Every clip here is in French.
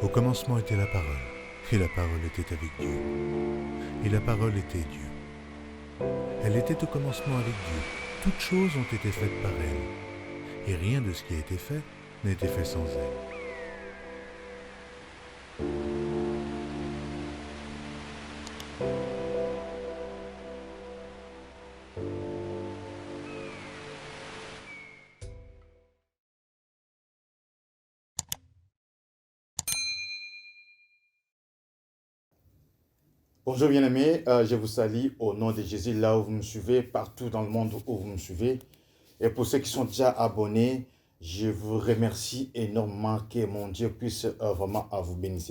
Au commencement était la parole, et la parole était avec Dieu, et la parole était Dieu. Elle était au commencement avec Dieu. Toutes choses ont été faites par elle, et rien de ce qui a été fait n'a été fait sans elle. Bonjour bien-aimés, je vous salue au nom de Jésus, là où vous me suivez, partout dans le monde où vous me suivez. Et pour ceux qui sont déjà abonnés, je vous remercie énormément que mon Dieu puisse vraiment vous bénir.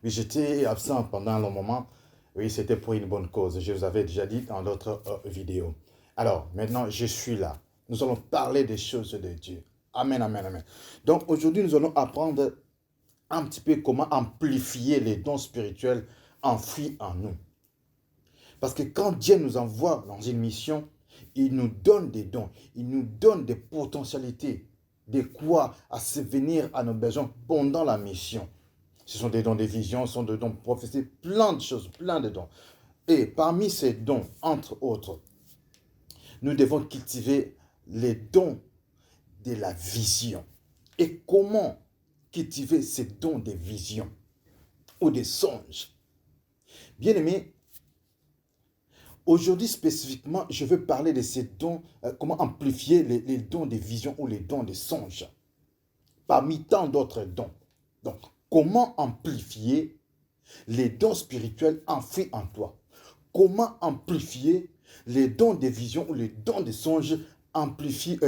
Oui, j'étais absent pendant un long moment. Oui, c'était pour une bonne cause. Je vous avais déjà dit dans d'autres vidéos. Alors, maintenant, je suis là. Nous allons parler des choses de Dieu. Amen, amen, amen. Donc, aujourd'hui, nous allons apprendre un petit peu comment amplifier les dons spirituels enfouis en nous. Parce que quand Dieu nous envoie dans une mission, il nous donne des dons, il nous donne des potentialités, de quoi à subvenir à nos besoins pendant la mission. Ce sont des dons de vision, ce sont des dons de prophétie, plein de choses, plein de dons. Et parmi ces dons, entre autres, nous devons cultiver les dons de la vision. Et comment cultiver ces dons de vision ou des songes? Bien aimé, aujourd'hui, spécifiquement, je veux parler de ces dons, comment amplifier les dons des visions ou les dons des songes, parmi tant d'autres dons. Donc, comment amplifier les dons spirituels enfouis en toi? Comment amplifier les dons des visions ou les dons des songes enfouis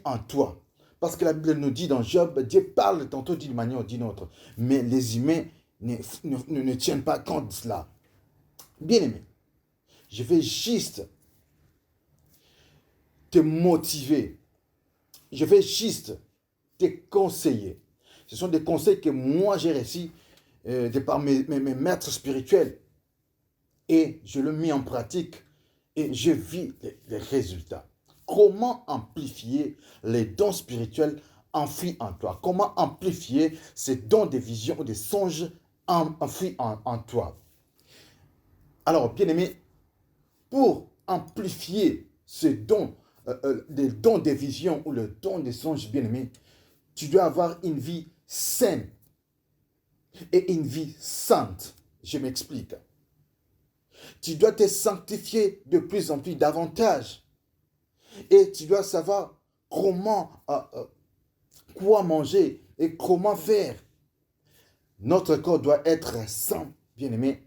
en toi? Parce que la Bible nous dit dans Job, Dieu parle tantôt d'une manière ou d'une autre, mais les humains ne tiennent pas compte de cela. Bien aimé, je vais juste te motiver. Je vais juste te conseiller. Ce sont des conseils que moi j'ai reçus de par mes maîtres spirituels. Et je le mets en pratique et je vis les résultats. Comment amplifier les dons spirituels enfouis en toi? Comment amplifier ces dons de vision ou des songes enfouis en toi? Alors, bien aimé, pour amplifier ces dons, les dons des visions ou le don des songes, bien aimé, tu dois avoir une vie saine et une vie sainte. Je m'explique. Tu dois te sanctifier de plus en plus davantage. Et tu dois savoir comment, quoi manger et comment faire. Notre corps doit être sain, bien aimé,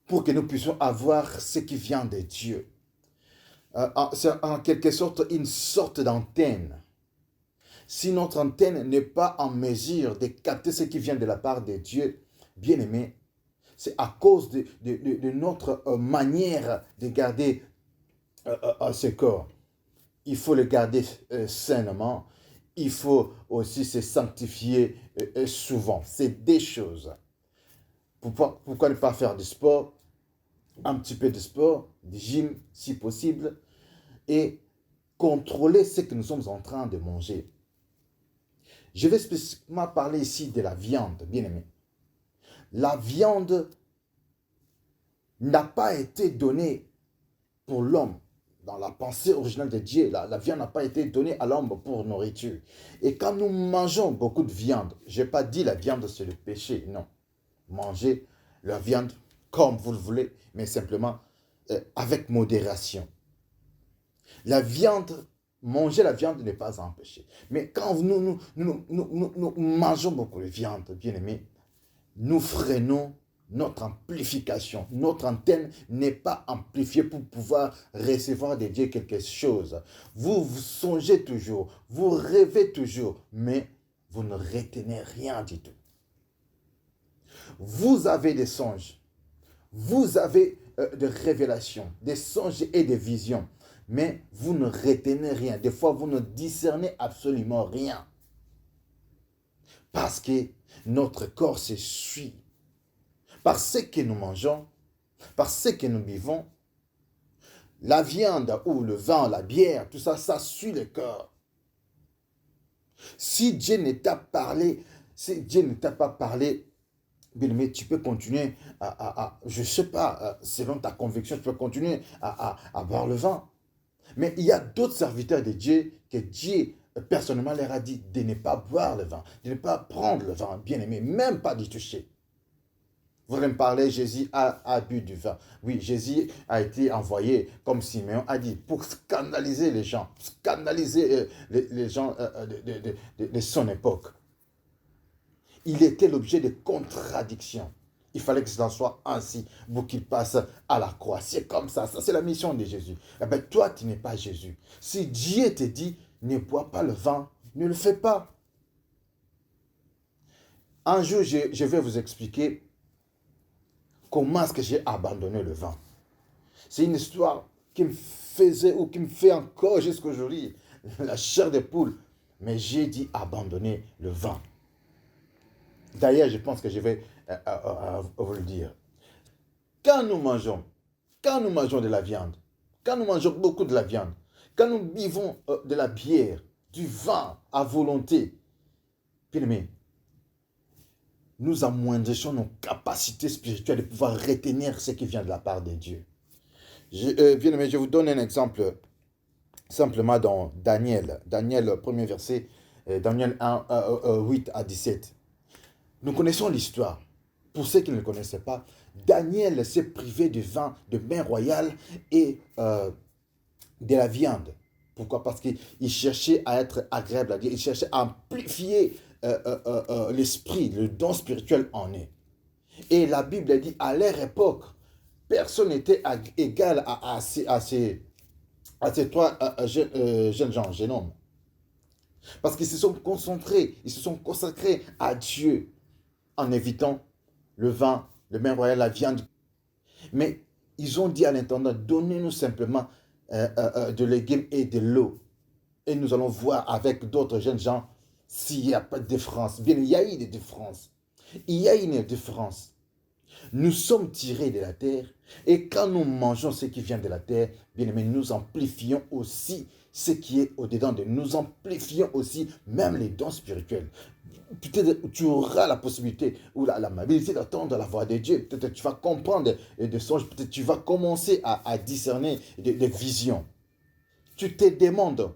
pour que nous puissions avoir ce qui vient de Dieu. C'est en quelque sorte une sorte d'antenne. Si notre antenne n'est pas en mesure de capter ce qui vient de la part de Dieu, bien aimé, c'est à cause de notre manière de garder ce corps. Il faut le garder sainement. Il faut aussi se sanctifier souvent. C'est des choses. Pourquoi ne pas faire du sport? Un petit peu de sport, du gym si possible, et contrôler ce que nous sommes en train de manger. Je vais spécifiquement parler ici de la viande, bien aimé. La viande n'a pas été donnée pour l'homme. Dans la pensée originale de Dieu, la viande n'a pas été donnée à l'homme pour nourriture. Et quand nous mangeons beaucoup de viande, je n'ai pas dit la viande c'est le péché, non. Mangez la viande comme vous le voulez, mais simplement avec modération. La viande, manger la viande n'est pas un péché. Mais quand nous mangeons beaucoup de viande, bien aimé, nous freinons notre amplification. Notre antenne n'est pas amplifiée pour pouvoir recevoir de Dieu quelque chose. Vous songez toujours, vous rêvez toujours, mais vous ne retenez rien du tout. Vous avez des songes, vous avez des révélations, des songes et des visions, mais vous ne retenez rien. Des fois, vous ne discernez absolument rien. Parce que notre corps se suit. Par ce que nous mangeons, par ce que nous buvons, la viande ou le vin, la bière, tout ça, ça suit le corps. Si Dieu ne t'a parlé Si Dieu ne t'a pas parlé, bien aimé, tu peux continuer je ne sais pas, selon ta conviction, tu peux continuer à boire le vin. Mais il y a d'autres serviteurs de Dieu que Dieu, personnellement, leur a dit de ne pas boire le vin, de ne pas prendre le vin, bien aimé, même pas d'y toucher. Vous allez me parler, Jésus a bu du vin. Oui, Jésus a été envoyé, comme Simeon a dit, pour scandaliser les gens, scandaliser les gens de son époque. Il était l'objet de contradictions. Il fallait que cela soit ainsi pour qu'il passe à la croix. C'est comme ça c'est la mission de Jésus. Eh bien, toi, tu n'es pas Jésus. Si Dieu te dit, ne bois pas le vin, ne le fais pas. Un jour, je vais vous expliquer comment est-ce que j'ai abandonné le vin. C'est une histoire qui me faisait ou qui me fait encore jusqu'aujourd'hui la chair de poule. Mais j'ai dit abandonner le vin. D'ailleurs, je pense que je vais vous le dire. Quand nous mangeons de la viande, quand nous mangeons beaucoup de la viande, quand nous buvons de la bière, du vin à volonté, bien aimé, nous amoindrissons nos capacités spirituelles de pouvoir retenir ce qui vient de la part de Dieu. Bien aimé, je vous donne un exemple simplement dans Daniel, premier verset, Daniel 1, 8 à 17. Nous connaissons l'histoire. Pour ceux qui ne le connaissaient pas, Daniel s'est privé de vin, de bain royal et de la viande. Pourquoi? Parce qu'il cherchait à être agréable à Dieu. Il cherchait à amplifier l'esprit, le don spirituel en eux. Et la Bible dit, à leur époque, personne n'était égal à ces trois jeunes hommes. Parce qu'ils se sont concentrés, ils se sont consacrés à Dieu en évitant le vin, le bain royal, la viande. Mais ils ont dit à l'intendant, donnez-nous simplement de légumes et de l'eau. Et nous allons voir avec d'autres jeunes gens s'il n'y a pas de différence. Bien, il y a eu des différences. Il y a une différence. Nous sommes tirés de la terre et quand nous mangeons ce qui vient de la terre, bien aimé, nous amplifions aussi ce qui est au-dedans de nous. Nous amplifions aussi même les dons spirituels. Peut-être tu auras la possibilité ou l'amabilité d'attendre la voix de Dieu. Peut-être tu vas comprendre des songes. Peut-être tu vas commencer à discerner des visions. Tu te demandes,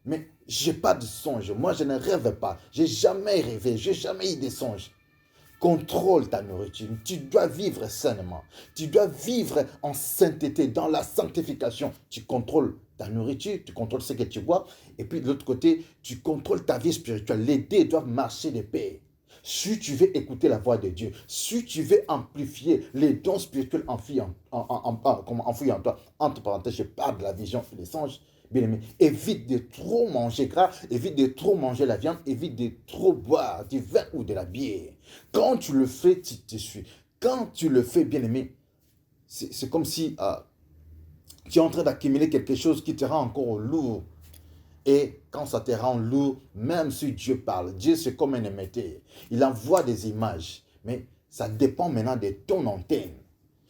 mais je n'ai pas de songe. Moi, je ne rêve pas. Je n'ai jamais rêvé. Je n'ai jamais eu de songes. Contrôle ta nourriture. Tu dois vivre sainement. Tu dois vivre en sainteté, dans la sanctification. Tu contrôles ta nourriture, tu contrôles ce que tu bois. Et puis de l'autre côté, tu contrôles ta vie spirituelle. Les deux doivent marcher de pair. Si tu veux écouter la voix de Dieu, si tu veux amplifier les dons spirituels enfouis en toi, entre parenthèses, je parle de la vision et des songes, bien aimé, évite de trop manger gras, évite de trop manger la viande, évite de trop boire du vin ou de la bière. Quand tu le fais, tu te suis. Quand tu le fais, bien aimé, c'est comme si tu es en train d'accumuler quelque chose qui te rend encore lourd. Et quand ça te rend lourd, même si Dieu parle, Dieu c'est comme un émetteur. Il envoie des images, mais ça dépend maintenant de ton antenne.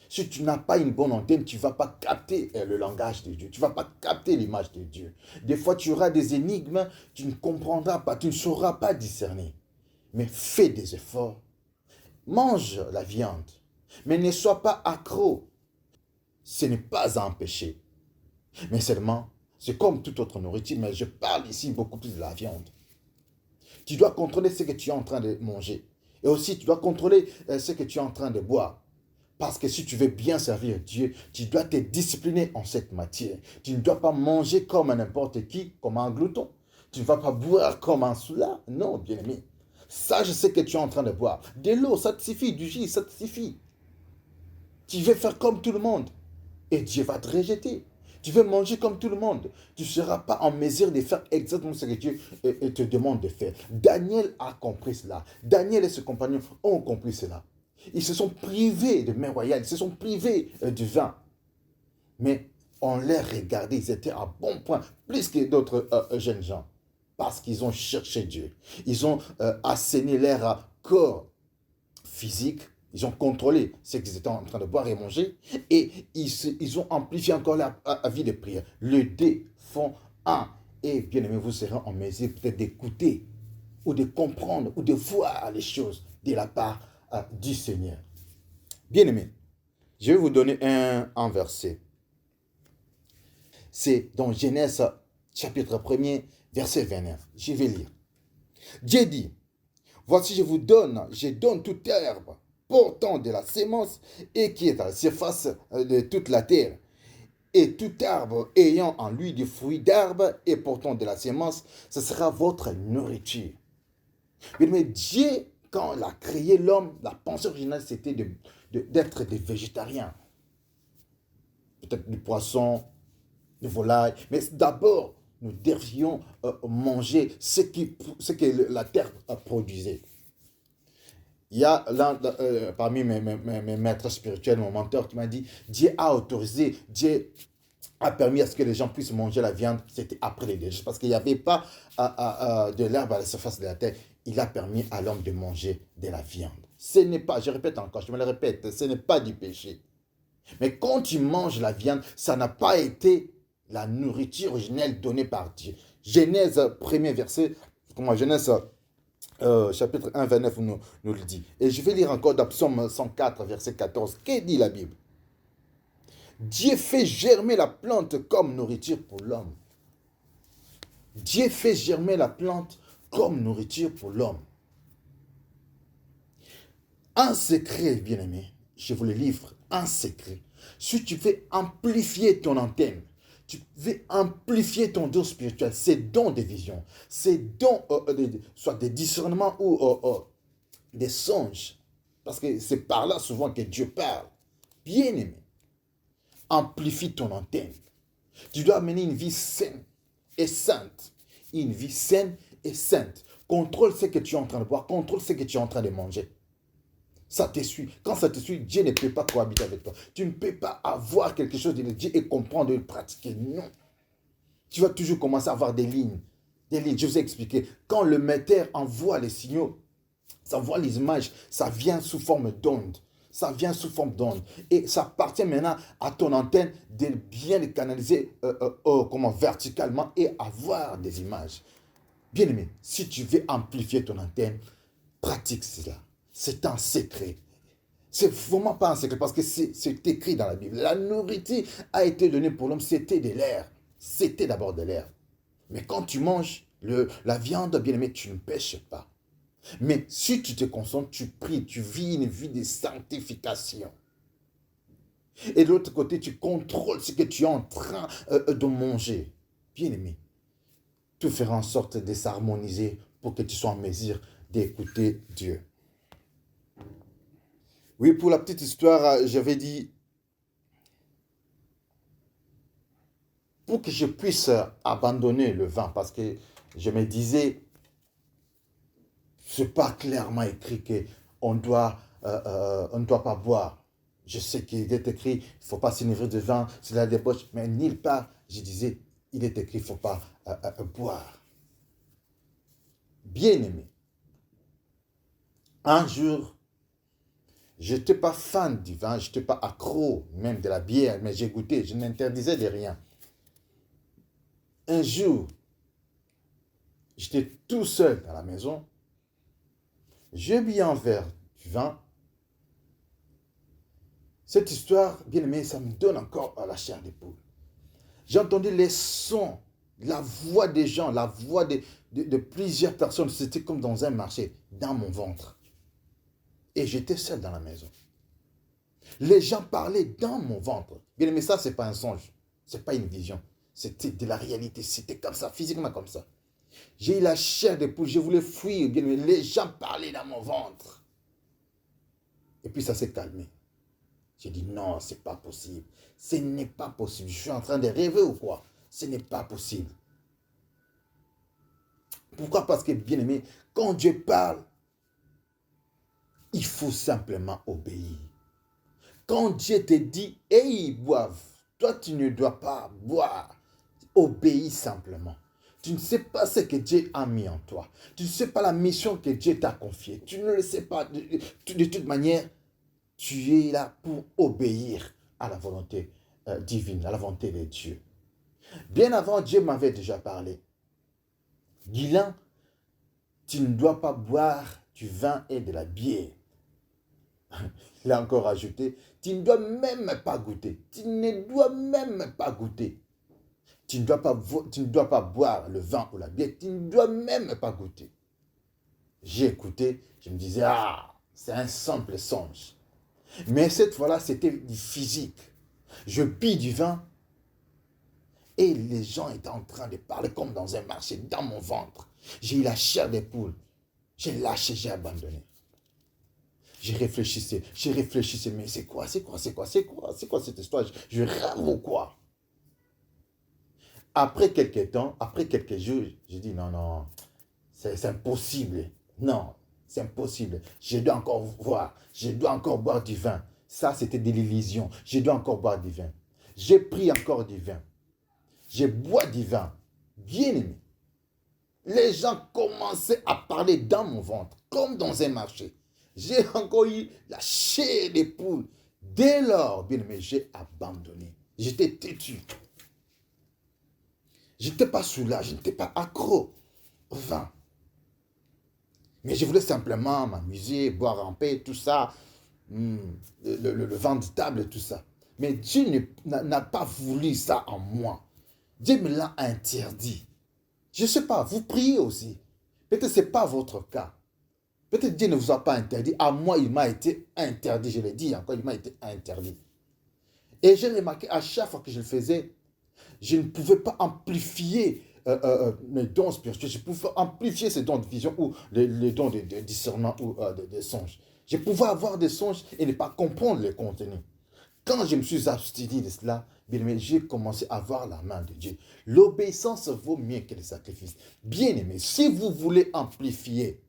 Si tu n'as pas une bonne antenne, tu ne vas pas capter le langage de Dieu. Tu ne vas pas capter l'image de Dieu. Des fois, tu auras des énigmes, tu ne comprendras pas, tu ne sauras pas discerner. Mais fais des efforts. Mange la viande. Mais ne sois pas accro. Ce n'est pas un péché. Mais seulement, c'est comme toute autre nourriture, mais je parle ici beaucoup plus de la viande. Tu dois contrôler ce que tu es en train de manger. Et aussi, tu dois contrôler ce que tu es en train de boire. Parce que si tu veux bien servir Dieu, tu dois te discipliner en cette matière. Tu ne dois pas manger comme n'importe qui, comme un glouton. Tu ne vas pas boire comme un soulard. Non, bien aimé. Sache ce que tu es en train de boire. De l'eau, ça te suffit. Du jus, ça te suffit. Tu veux faire comme tout le monde. Et Dieu va te rejeter. Tu veux manger comme tout le monde. Tu ne seras pas en mesure de faire exactement ce que Dieu te demande de faire. Daniel a compris cela. Daniel et ses compagnons ont compris cela. Ils se sont privés de mets royales, ils se sont privés du vin. Mais on les regardait, ils étaient à bon point, plus que d'autres jeunes gens. Parce qu'ils ont cherché Dieu. Ils ont assaini leur corps physique. Ils ont contrôlé ce qu'ils étaient en train de boire et manger. Et ils ont amplifié encore la vie de prière. Les deux font un. Et bien aimé, vous serez en mesure peut-être d'écouter ou de comprendre ou de voir les choses de la part du Seigneur. Bien-aimés, je vais vous donner un verset. C'est dans Genèse chapitre 1er, verset 29. Je vais lire. Dieu dit, voici je donne toute herbe portant de la sémence et qui est à la surface de toute la terre. Et tout arbre ayant en lui du fruit d'arbre et portant de la sémence, ce sera votre nourriture. Mais Dieu, quand il a créé l'homme, la pensée originale, c'était d'être des végétariens. Peut-être du poisson, du volaille. Mais d'abord, nous devions manger ce que la terre produisait. Il y a l'un parmi mes maîtres spirituels, mon mentor, qui m'a dit, Dieu a autorisé, Dieu a permis à ce que les gens puissent manger la viande, c'était après les déluge, parce qu'il n'y avait pas de l'herbe à la surface de la terre. Il a permis à l'homme de manger de la viande. Ce n'est pas, je répète encore, je me le répète, ce n'est pas du péché. Mais quand tu manges la viande, ça n'a pas été la nourriture originelle donnée par Dieu. Genèse, premier verset, Genèse chapitre 1, 29 nous le dit. Et je vais lire encore dans Psaume 104, verset 14. Que dit la Bible? Dieu fait germer la plante comme nourriture pour l'homme. Dieu fait germer la plante comme nourriture pour l'homme. Un secret, bien-aimé, je vous le livre, un secret. Si tu veux amplifier ton antenne, tu veux amplifier ton don spirituel, ces dons de vision, ces dons, soit des discernements ou des songes, parce que c'est par là souvent que Dieu parle. Bien-aimé, amplifie ton antenne. Tu dois mener une vie saine et sainte. Une vie saine et sainte. Contrôle ce que tu es en train de boire, contrôle ce que tu es en train de manger. Ça te suit. Quand ça te suit, Dieu ne peut pas cohabiter avec toi. Tu ne peux pas avoir quelque chose de Dieu et comprendre et le pratiquer. Non. Tu vas toujours commencer à avoir des lignes. Des lignes. Je vous ai expliqué. Quand le metteur envoie les signaux, ça envoie les images, ça vient sous forme d'onde. Ça vient sous forme d'onde. Et ça appartient maintenant à ton antenne de bien les canaliser verticalement et avoir des images. Bien aimé, si tu veux amplifier ton antenne, pratique cela. C'est un secret. C'est vraiment pas un secret parce que c'est écrit dans la Bible. La nourriture a été donnée pour l'homme, c'était de l'air. C'était d'abord de l'air. Mais quand tu manges la viande, bien aimé, tu ne pêches pas. Mais si tu te concentres, tu pries, tu vis une vie de sanctification. Et de l'autre côté, tu contrôles ce que tu es en train de manger. Bien aimé, tout fera en sorte de s'harmoniser pour que tu sois en mesure d'écouter Dieu. Oui, pour la petite histoire, j'avais dit, pour que je puisse abandonner le vin, parce que je me disais, c'est pas clairement écrit qu'on ne doit pas boire. Je sais qu'il est écrit, il ne faut pas s'enivrer de vin, c'est la débauche, mais nulle part, je disais, il est écrit, il ne faut pas boire. Bien aimé, un jour, je n'étais pas fan du vin, je n'étais pas accro même de la bière, mais j'ai goûté, je n'interdisais de rien. Un jour, j'étais tout seul dans la maison, j'ai bu un verre du vin. Cette histoire, bien aimé, ça me donne encore la chair des poules. J'ai entendu les sons, la voix des gens, la voix de plusieurs personnes. C'était comme dans un marché, dans mon ventre. Et j'étais seul dans la maison. Les gens parlaient dans mon ventre. Bien aimé, ça, ce n'est pas un songe. Ce n'est pas une vision. C'était de la réalité. C'était comme ça, physiquement comme ça. J'ai eu la chair des poules. Je voulais fuir. Bien aimé, les gens parlaient dans mon ventre. Et puis ça s'est calmé. J'ai dit non, ce n'est pas possible. Ce n'est pas possible. Je suis en train de rêver ou quoi? Ce n'est pas possible. Pourquoi? Parce que, bien aimé, quand Dieu parle, il faut simplement obéir. Quand Dieu te dit, hey, boive, toi tu ne dois pas boire. Obéis simplement. Tu ne sais pas ce que Dieu a mis en toi. Tu ne sais pas la mission que Dieu t'a confiée. Tu ne le sais pas. De toute manière, tu es là pour obéir à la volonté divine, à la volonté de Dieu. Bien avant, Dieu m'avait déjà parlé. Guylain, tu ne dois pas boire du vin et de la bière. Il a encore ajouté, tu ne dois même pas goûter. Tu ne dois même pas goûter. Tu ne dois pas boire le vin ou la bière. Tu ne dois même pas goûter. J'ai écouté, je me disais, ah, c'est un simple songe. Mais cette fois-là, c'était du physique. Je pis du vin et les gens étaient en train de parler comme dans un marché, dans mon ventre. J'ai eu la chair des poules. J'ai lâché, j'ai abandonné. J'ai réfléchissé, mais c'est quoi cette histoire? Je rêve ou quoi? Après quelques temps, après quelques jours, j'ai dit non, c'est impossible. Non, c'est impossible. Je dois encore voir, je dois encore boire du vin. Ça, c'était de l'illusion. Je dois encore boire du vin. J'ai pris encore du vin. Je bois du vin. Bien aimé. Les gens commençaient à parler dans mon ventre, comme dans un marché. J'ai encore eu la chair des poules. Dès lors, bien aimé, j'ai abandonné. J'étais têtu. Je n'étais pas soulagé, je n'étais pas accro au vin. Mais je voulais simplement m'amuser, boire en paix, tout ça, le vin de table, tout ça. Mais Dieu n'a pas voulu ça en moi. Dieu me l'a interdit. Je ne sais pas, vous priez aussi. Peut-être que ce n'est pas votre cas. Peut-être Dieu ne vous a pas interdit. À moi, il m'a été interdit. Je l'ai dit encore, il m'a été interdit. Et j'ai remarqué à chaque fois que je le faisais, je ne pouvais pas amplifier mes dons spirituels. Je pouvais amplifier ces dons de vision ou les dons de discernement ou de songes. Je pouvais avoir des songes et ne pas comprendre les contenus. Quand je me suis abstenu de cela, bien aimé, j'ai commencé à voir la main de Dieu. L'obéissance vaut mieux que le sacrifice. Bien aimé, si vous voulez amplifier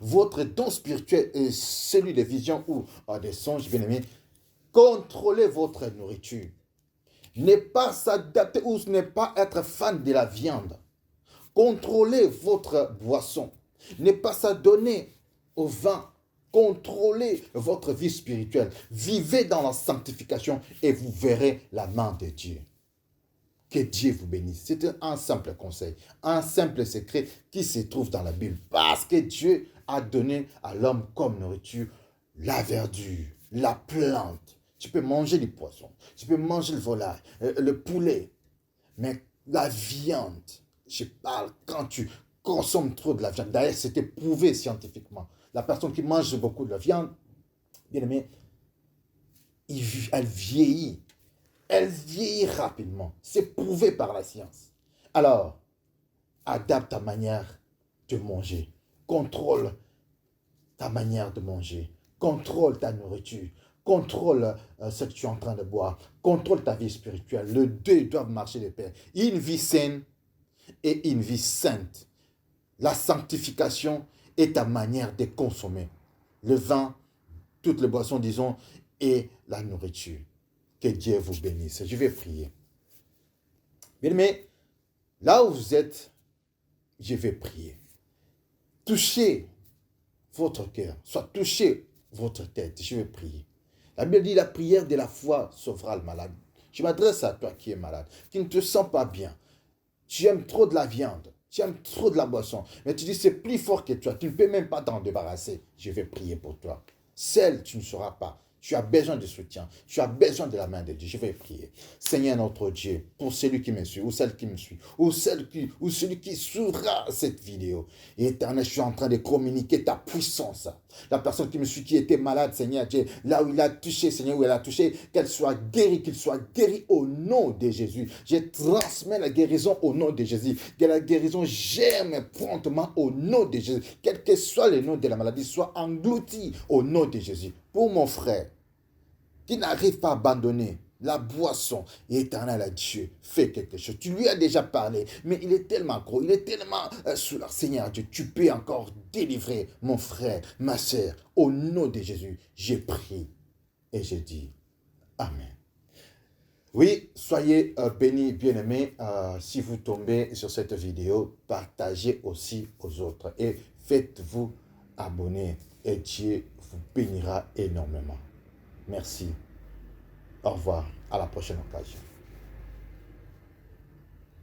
votre don spirituel et celui des visions ou des songes, bien aimé, contrôlez votre nourriture. Ne pas s'adapter ou ne pas être fan de la viande. Contrôlez votre boisson. Ne pas s'adonner au vin. Contrôlez votre vie spirituelle. Vivez dans la sanctification et vous verrez la main de Dieu. Que Dieu vous bénisse. C'est un simple conseil, un simple secret qui se trouve dans la Bible. Parce que Dieu a donné à l'homme comme nourriture la verdure, la plante. Tu peux manger du poisson, tu peux manger le volaille, le poulet. Mais la viande, je parle quand tu consommes trop de la viande. D'ailleurs, c'est prouvé scientifiquement. La personne qui mange beaucoup de la viande, bien aimé, elle vieillit. Elle vieillit rapidement. C'est prouvé par la science. Alors, adapte ta manière de manger. Contrôle ta manière de manger. Contrôle ta nourriture. Contrôle ce que tu es en train de boire. Contrôle ta vie spirituelle. Les deux doivent marcher de pair. Une vie saine et une vie sainte. La sanctification est ta manière de consommer. Le vin, toutes les boissons, disons, et la nourriture. Que Dieu vous bénisse. Je vais prier. Bien aimé, là où vous êtes, je vais prier. Touchez votre cœur, soit touchez votre tête. Je vais prier. La Bible dit la prière de la foi sauvera le malade. Je m'adresse à toi qui es malade, qui ne te sens pas bien. Tu aimes trop de la viande, tu aimes trop de la boisson, mais tu dis c'est plus fort que toi, tu ne peux même pas t'en débarrasser. Je vais prier pour toi. Seul, tu ne sauras pas. Tu as besoin de soutien. Tu as besoin de la main de Dieu. Je vais prier. Seigneur notre Dieu, pour celui qui me suit, ou celle qui me suit, ou celui qui suivra cette vidéo. Éternel, je suis en train de communiquer ta puissance. La personne qui me suit, qui était malade, Seigneur Dieu, là où il a touché, Seigneur, où elle a touché, qu'elle soit guérie, qu'il soit guéri au nom de Jésus. Je transmets la guérison au nom de Jésus. Que la guérison germe promptement au nom de Jésus. Quel que soit le nom de la maladie, soit englouti au nom de Jésus. Pour mon frère, qui n'arrive pas à abandonner la boisson, éternel à Dieu, fais quelque chose. Tu lui as déjà parlé, mais il est tellement gros, il est tellement sous la Seigneur Dieu. Tu peux encore délivrer mon frère, ma soeur. Au nom de Jésus, j'ai prié et j'ai dit Amen. Oui, soyez bénis, bien-aimés. Si vous tombez sur cette vidéo, partagez aussi aux autres et faites-vous abonner et Dieu vous bénira énormément. Merci. Au revoir. À la prochaine occasion.